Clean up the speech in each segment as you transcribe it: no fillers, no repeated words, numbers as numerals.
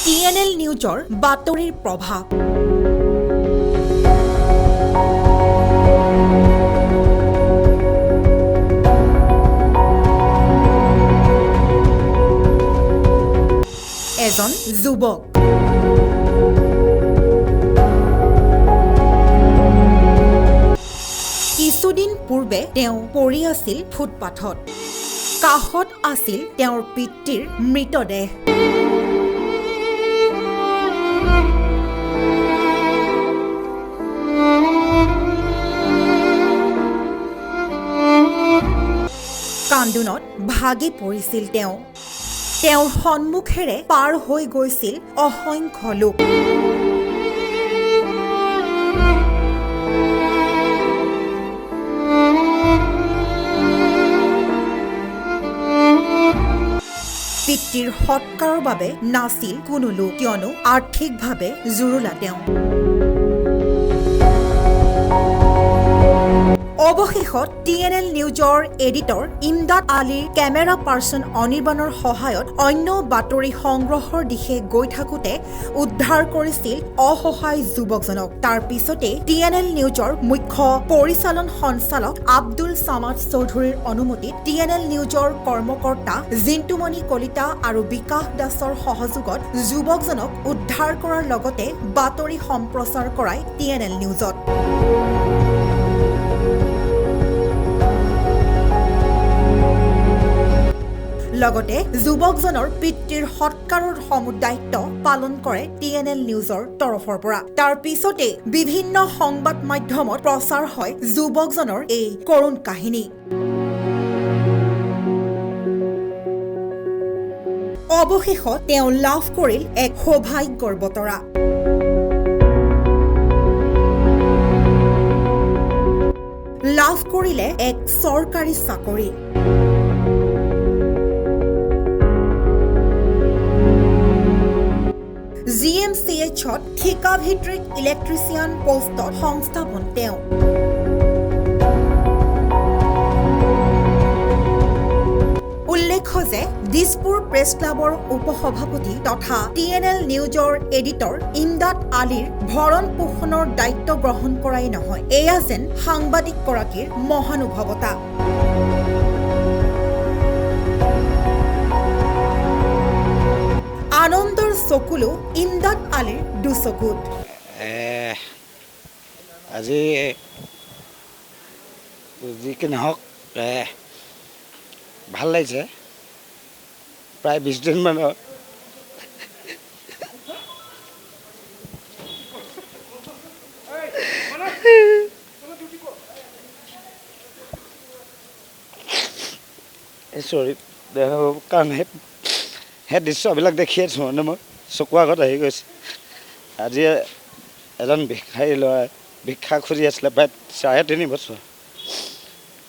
TNL নিউজৰ বাতৰিৰ প্ৰভাৱ। এজন যুৱক কিছুদিন পূৰ্বে তেওঁ পৰি আছিল ফুটপাথত। কাষত আছিল তেওঁৰ পিতৃৰ মৃতদেহ। কান্দোনত ভাগি পৰিছিল তেওঁ। তেওঁৰ সন্মুখেৰে পাৰ হৈ গৈছিল অসংখ্য লোক। পিতৃৰ সৎকাৰৰ বাবে নাছিল কোনো লোক, কিয়নো আৰ্থিকভাৱে জুৰুলা তেওঁ। অৱশেষত TNL নিউজৰ এডিটৰ ইমদাদ আলীৰ কেমেৰা পাৰ্চন অনিৰ্বাণৰ সহায়ত অন্য বাতৰি সংগ্ৰহৰ দিশে গৈ থাকোঁতে উদ্ধাৰ কৰিছিল অসহায় যুৱকজনক। তাৰ পিছতে TNL নিউজৰ মুখ্য পৰিচালন সঞ্চালক আব্দুল সামাদ চৌধুৰীৰ অনুমতিত TNL নিউজৰ কৰ্মকৰ্তা জিন্তুমণি কলিতা আৰু বিকাশ দাসৰ সহযোগত যুৱকজনক উদ্ধাৰ কৰাৰ লগতে বাতৰি সম্প্ৰচাৰ কৰাই TNL নিউজত। লগতে যুৱকজনৰ পিতৃৰ সৎকাৰৰ দায়িত্ব পালন কৰে TNL নিউজৰ তৰফৰ পৰা। তাৰ পিছতে বিভিন্ন সংবাদ মাধ্যমত প্ৰচাৰ হয় যুৱকজনৰ এই কৰুণ কাহিনী। অৱশেষত তেওঁ লাভ কৰিল এক সৌভাগ্যৰ বতৰা। লাভ কৰিলে এক চৰকাৰী চাকৰি। GMCHত ঠিকাভিত্তিক ইলেক্ট্ৰিচিয়ান পোষ্টত সংস্থাপন তেওঁ। উল্লেখ্য যে দিছপুৰ প্ৰেছ ক্লাবৰ উপসভাপতি তথা TNL নিউজৰ এডিটৰ ইমদাদ আলীৰ ভৰণ পোষণৰ দায়িত্ব গ্ৰহণ কৰাই নহয়, এয়া যেন সাংবাদিকগৰাকীৰ মহানুভৱতা। আনন্দৰ চকুলো ইমদাদ আলীৰ দুচকুত। আজি যি কি নহওক ভাল লাগিছে। প্ৰায় 20 দিনমানৰ কাৰণ সেই দৃশ্যবিলাক দেখি আছোঁ মানে মই চকুৰ আগত আহি গৈছে। আজি এজন ভিক্ষাৰী ল'ৰাই ভিক্ষা খুজি আছিলে প্ৰায় 3.5 বছৰ।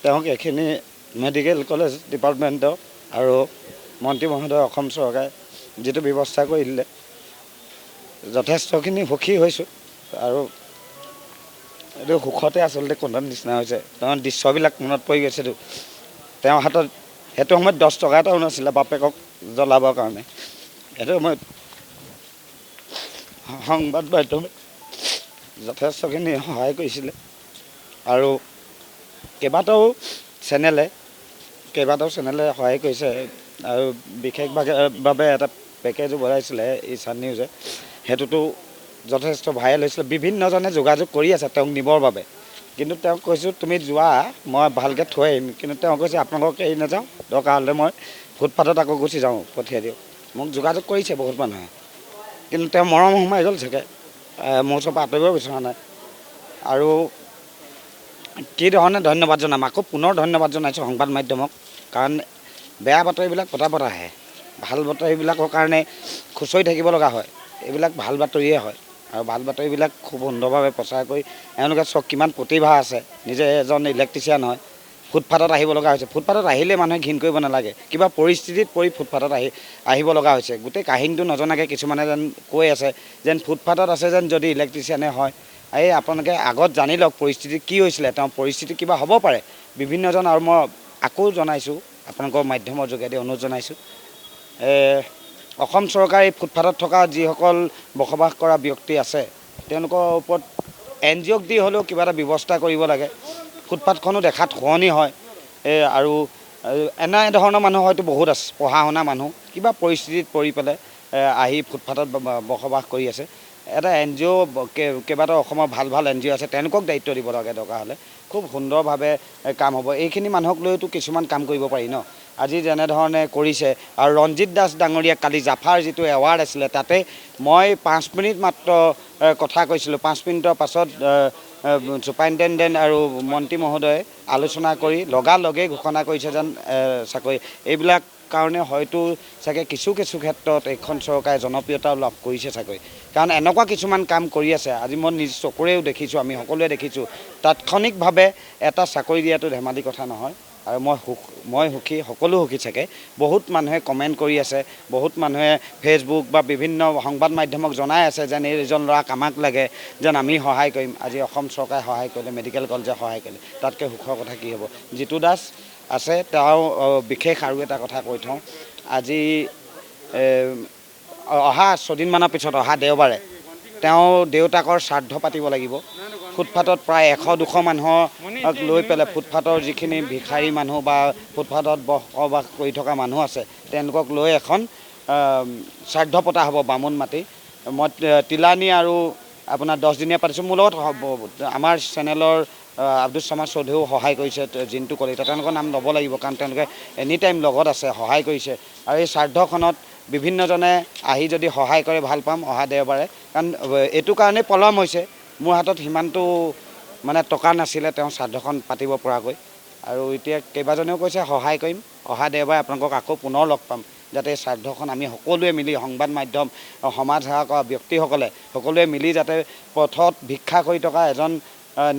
তেওঁক এইখিনি মেডিকেল কলেজ ডিপাৰ্টমেণ্টৰ আৰু মন্ত্ৰী মহোদয় অসম চৰকাৰে যিটো ব্যৱস্থা কৰি দিলে যথেষ্টখিনি সুখী হৈছোঁ। আৰু এইটো সুখতে আচলতে কন্দাৰ নিচিনা হৈছে। তেওঁৰ দৃশ্যবিলাক মনত পৰি গৈছেতো। তেওঁৰ হাতত সেইটো সময়ত 10 টকা এটাও নাছিলে বাপেকক জ্বলাবৰ কাৰণে। সেইটো সময়ত সংবাদ মাধ্যমে যথেষ্টখিনি সহায় কৰিছিলে আৰু কেইবাটাও চেনেলে সহায় কৰিছে। আৰু বিশেষভাৱে এটা পেকেজো বনাইছিলে ঈশান নিউজে, সেইটোতো যথেষ্ট ভাইৰেল হৈছিলে। বিভিন্নজনে যোগাযোগ কৰি আছে তেওঁক নিবৰ বাবে, কিন্তু তেওঁক কৈছোঁ তুমি যোৱা, মই ভালকৈ থৈ আহিম। কিন্তু তেওঁ কৈছে আপোনালোকক এৰি নাযাওঁ, দৰকাৰ হ'লে মই ফুটপাথত আকৌ গুচি যাওঁ, পঠিয়াই দিওঁ। মোক যোগাযোগ কৰিছে বহুত মানুহে, কিন্তু তেওঁ মৰম সোমাই গ'ল চাগে, মোৰ ওচৰৰ পৰা আঁতৰিব বিচৰা নাই। আৰু কি ধৰণে ধন্যবাদ জনাম, আকৌ পুনৰ ধন্যবাদ জনাইছোঁ সংবাদ মাধ্যমক। কাৰণ বেয়া বাতৰিবিলাক পটাপট আহে, ভাল বাতৰিবিলাকৰ কাৰণে খুচৰি থাকিব লগা হয়। এইবিলাক ভাল বাতৰিয়ে হয় আৰু ভাল বাতৰিবিলাক খুব সুন্দৰভাৱে প্ৰচাৰ কৰি এওঁলোকে চব কিমান প্ৰতিভা আছে। নিজে এজন ইলেক্ট্ৰিচিয়ান হয়, ফুটপাথত আহিব লগা হৈছে। ফুটপাথত আহিলে মানুহে ঘিণ কৰিব নালাগে, কিবা পৰিস্থিতিত পৰি ফুটপাথত আহিব লগা হৈছে। গোটেই কাহিনীটো নজনাকৈ কিছুমানে যেন কৈ আছে যেন ফুটপাথত আছে যেন যদি ইলেক্ট্ৰিচিয়ানে হয়। এই আপোনালোকে আগত জানি লওক পৰিস্থিতি কি হৈছিলে, তেওঁ পৰিস্থিতি কিবা হ'ব পাৰে বিভিন্নজন। আৰু মই আকৌ জনাইছোঁ আপোনালোকৰ মাধ্যমৰ যোগেদি অনুৰোধ জনাইছোঁ, অসম চৰকাৰে ফুটপাথত থকা যিসকল বসবাস কৰা ব্যক্তি আছে তেওঁলোকৰ ওপৰত NGOক দি হ'লেও কিবা এটা ব্যৱস্থা কৰিব লাগে। ফুটপাথখনো দেখাত শুৱনি হয় আৰু এনে ধৰণৰ মানুহ হয়তো বহুত আছে, পঢ়া শুনা মানুহ কিবা পৰিস্থিতিত পৰি পেলাই আহি ফুটপাথত বসবাস কৰি আছে। এটা NGO কেইবাটাও অসমৰ ভাল ভাল NGO আছে, তেওঁলোকক দায়িত্ব দিব লাগে দৰকাৰ হ'লে। খুব সুন্দৰভাৱে কাম হ'ব। এইখিনি মানুহক লৈতো কিছুমান কাম কৰিব পাৰি ন। আজি যেনেধৰণে কৰিছে আৰু ৰঞ্জিত দাস ডাঙৰীয়া কালি জাফাৰ যিটো এৱাৰ্ড আছিলে তাতে মই 5 মিনিট মাত্ৰ কথা কৈছিলোঁ। 5 মিনিটৰ পাছত চুপাৰিনটেণ্ডেণ্ট আৰু মন্ত্ৰী মহোদয়ে আলোচনা কৰি লগালগেই ঘোষণা কৰিছে যেন চাকৰি। এইবিলাক কাৰণে হয়তো চাগে কিছু ক্ষেত্ৰত এইখন চৰকাৰে জনপ্ৰিয়তাও লাভ কৰিছে চাকৰি। কাৰণ এনেকুৱা কিছুমান কাম কৰি আছে, আজি মই নিজ চকুৰেও দেখিছোঁ, আমি সকলোৱে দেখিছোঁ। তাৎক্ষণিকভাৱে এটা চাকৰি দিয়াটো ধেমালি কথা নহয়। আৰু মই সুখী, সকলো সুখী চাগে। বহুত মানুহে কমেণ্ট কৰি আছে, বহুত মানুহে ফেচবুক বা বিভিন্ন সংবাদ মাধ্যমক জনাই আছে যেন এইজন ল'ৰাক আমাক লাগে, যেন আমি সহায় কৰিম। আজি অসম চৰকাৰে সহায় কৰিলে, মেডিকেল কলেজে সহায় কৰিলে, তাতকৈ সুখৰ কথা কি হ'ব। জিতু দাস আছে, তেওঁ বিশেষ আৰু এটা কথা কৈ থওঁ। আজি অহা 6 দিনমানৰ পিছত অহা দেওবাৰে তেওঁ দেউতাকৰ শ্ৰাদ্ধ পাতিব লাগিব। ফুটপাথত প্ৰায় 100-200 মানুহক লৈ পেলাই ফুটপাথৰ যিখিনি ভিখাৰী মানুহ বা ফুটপাথত বসবাস কৰি থকা মানুহ আছে তেওঁলোকক লৈ এখন শ্ৰাদ্ধ পতা হ'ব বামুণ মাতি। মই তিলানী আৰু আপোনাৰ 10 দিনীয়া পাতিছোঁ। মোৰ লগত আমাৰ চেনেলৰ আব্দুল ছামাদ চৌধুৰীও সহায় কৰিছে, জিন্তু কলিতা, তেওঁলোকৰ নাম ল'ব লাগিব কাৰণ তেওঁলোকে এনি টাইম লগত আছে, সহায় কৰিছে। আৰু এই শ্ৰাদ্ধখনত বিভিন্নজনে আহি যদি সহায় কৰে ভাল পাম অহা দেওবাৰে। কাৰণ এইটো কাৰণেই পলম হৈছে, মোৰ হাতত সিমানটো মানে টকা নাছিলে তেওঁ শ্ৰাদ্ধখন পাতিব পৰাকৈ। আৰু এতিয়া কেইবাজনেও কৈছে সহায় কৰিম, অহা দেওবাৰে আপোনালোকক আকৌ পুনৰ লগ পাম, যাতে শ্ৰাদ্ধখন আমি সকলোৱে মিলি, সংবাদ মাধ্যম, সমাজ সেৱা কৰা ব্যক্তিসকলে সকলোৱে মিলি যাতে পথত ভিক্ষা কৰি থকা এজন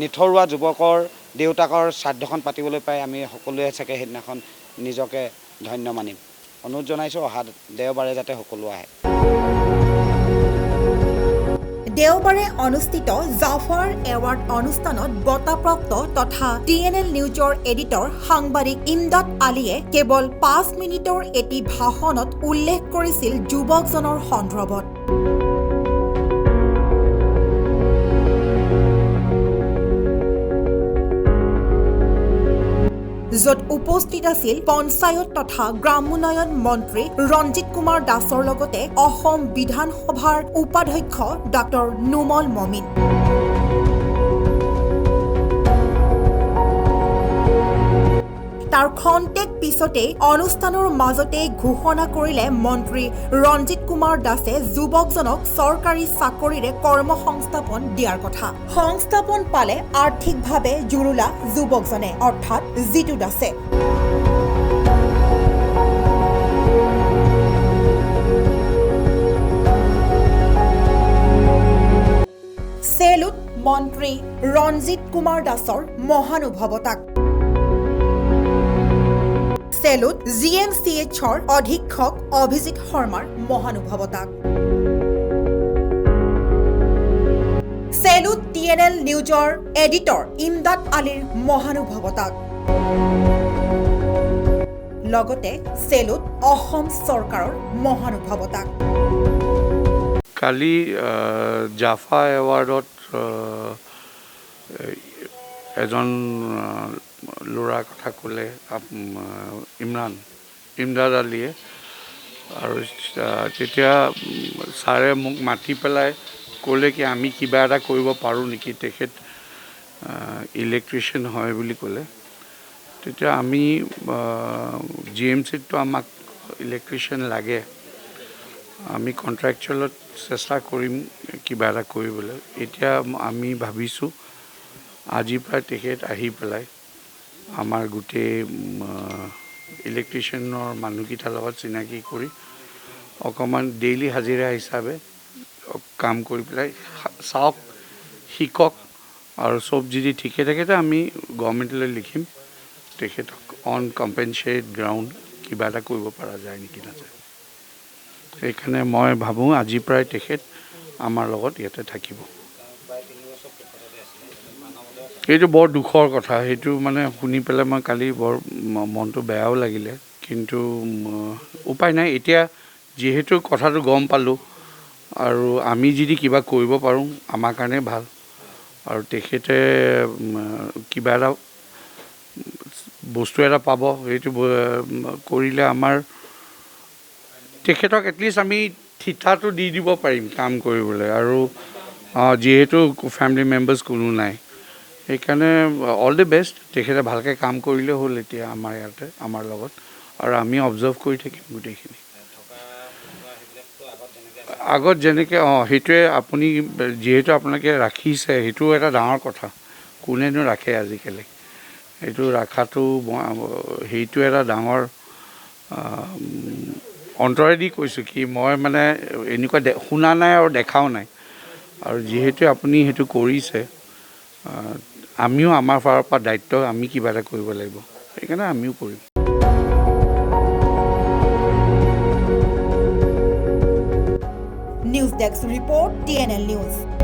নিথৰুৱা যুৱকৰ দেউতাকৰ শ্ৰাদ্ধখন পাতিবলৈ পাই আমি সকলোৱে চাগে সেইদিনাখন নিজকে ধন্য মানিম। অনুৰোধ জনাইছোঁ অহা দেওবাৰে যাতে সকলো আহে। দেওবাৰে অনুষ্ঠিত জাফাৰ এৱাৰ্ড অনুষ্ঠানত বঁটাপ্ৰাপ্ত তথা TNL নিউজৰ এডিটৰ সাংবাদিক ইমদাদ আলীয়ে কেৱল 5 মিনিটৰ এটি ভাষণত উল্লেখ কৰিছিল যুৱকজনৰ সন্দৰ্ভত। য'ত উপস্থিত আছিল পঞ্চায়ত তথা গ্ৰামোন্নয়ন মন্ত্ৰী ৰঞ্জিত কুমাৰ দাসৰ লগতে অসম বিধানসভাৰ উপাধ্যক্ষ ডক্টৰ নুমল মমিন। তাৰ খন্তেক পিছতেই অনুষ্ঠানৰ মাজতেই ঘোষণা কৰিলে মন্ত্ৰী ৰঞ্জিত কুমাৰ দাসে যুৱকজনক চৰকাৰী চাকৰিৰে কৰ্মসংস্থাপন দিয়াৰ কথা। সংস্থাপন পালে আৰ্থিকভাৱে জুৰুলা যুৱকজনে অৰ্থাৎ জিতু দাসে। চেলুট মন্ত্ৰী ৰঞ্জিত কুমাৰ দাসৰ মহানুভৱতাক। চেলুট GMCHৰ অধীক্ষক অভিজিত শৰ্মাৰ মহানুভৱতাক। চেলুট TNL নিউজৰ এডিটৰ ইমদাদ আলীৰ মহানুভৱতাক। লগতে চেলুট অসম চৰকাৰৰ মহানুভৱতাক। কালি জাফা এৱাৰ্ডত এজন ল'ৰাৰ কথা ক'লে ইমদাদ আলীয়ে, আৰু তেতিয়া ছাৰে মোক মাতি পেলাই ক'লে কি আমি কিবা এটা কৰিব পাৰোঁ নেকি, তেখেত ইলেক্ট্ৰিচিয়ান হয় বুলি ক'লে। তেতিয়া আমি GMCতো আমাক ইলেক্ট্ৰিচিয়ান লাগে, আমি কণ্ট্ৰেকচুৱেলত চেষ্টা কৰিম কিবা এটা কৰিবলৈ। এতিয়া আমি ভাবিছোঁ আজিৰ পৰা তেখেত আহি পেলাই আমাৰ গোটেই ইলেক্ট্ৰিচিয়ানৰ মানুহকেইটাৰ লগত চিনাকি কৰি অকণমান ডেইলি হাজিৰা হিচাপে কাম কৰি পেলাই চাওক, শিকক, আৰু চব যদি ঠিকে থাকে আমি গভৰ্ণমেণ্টলৈ লিখিম তেখেতক অন কম্পেনচেট গ্ৰাউণ্ড কিবা এটা কৰিব পৰা যায় নেকি নাযায়। সেইকাৰণে মই ভাবোঁ আজিৰ পৰাই তেখেত আমাৰ লগত ইয়াতে থাকিব। এইটো বৰ দুখৰ কথা, সেইটো মানে শুনি পেলাই মই কালি বৰ মনটো বেয়াও লাগিলে, কিন্তু উপায় নাই। এতিয়া যিহেতু কথাটো গম পালোঁ আৰু আমি যদি কিবা কৰিব পাৰোঁ আমাৰ কাৰণে ভাল আৰু তেখেতে কিবা এটা বস্তু এটা পাব সেইটো কৰিলে আমাৰ তেখেতক এটলিষ্ট আমি থিতাটো দি দিব পাৰিম কাম কৰিবলৈ আৰু যিহেতু ফেমিলি মেম্বাৰ্ছ কোনো নাই সেইকাৰণে অল দ্য বেষ্ট তেখেতে ভালকৈ কাম কৰিলে হ'ল এতিয়া আমাৰ ইয়াতে আমাৰ লগত আৰু আমি অবজাৰ্ভ কৰি থাকিম গোটেইখিনি আগত যেনেকৈ সেইটোৱে আপুনি যিহেতু আপোনালোকে ৰাখিছে সেইটো এটা ডাঙৰ কথা কোনেনো ৰাখে আজিকালি সেইটো ৰখাটো সেইটো এটা ডাঙৰ অন্তৰেদি কৈছোঁ কি মই মানে এনেকুৱা শুনা নাই আৰু দেখাও নাই আৰু যিহেতু আপুনি সেইটো কৰিছে আমিও আমাৰ ফালৰ পৰা দায়িত্ব আমি কিবা এটা কৰিব লাগিব সেইকাৰণে আমিও কৰিম news desk report TNL news